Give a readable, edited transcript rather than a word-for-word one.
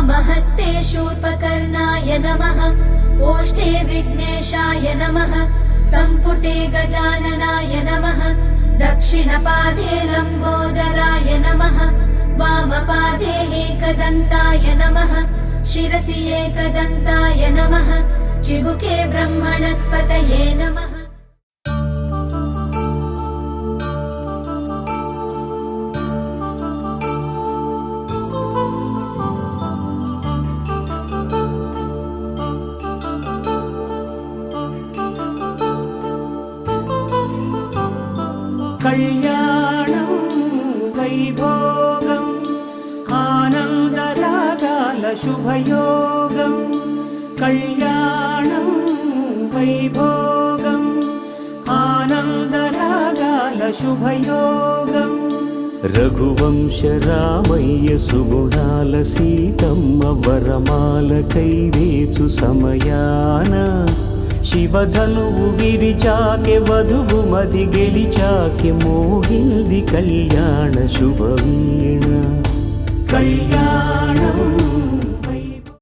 वामहस्ते शूर्पकर्णाय नमः ओष्ठे विघ्नेशाय नमः सम्पुटे गजाननाय नमः दक्षिणपादे लम्बोदराय नमः वामपादे एकदन्ताय नमः शिरसि एकदन्ताय नमः चिबुके ब्रह्मणस्पतये नमः। कल्याणं वैभोगम् आनन्दरागाल शुभयोगं कल्याणं वैभोगम् आनन्दरागाल शुभयोगम् रघुवंश रामय्य सुगुणाल सीतम्म वरमाल कैवेचु समयान శివధనువు విరిచాకె వధువు మది గెలిచాకె మోగింది కళ్యాణ శుభవీణ కళ్యాణం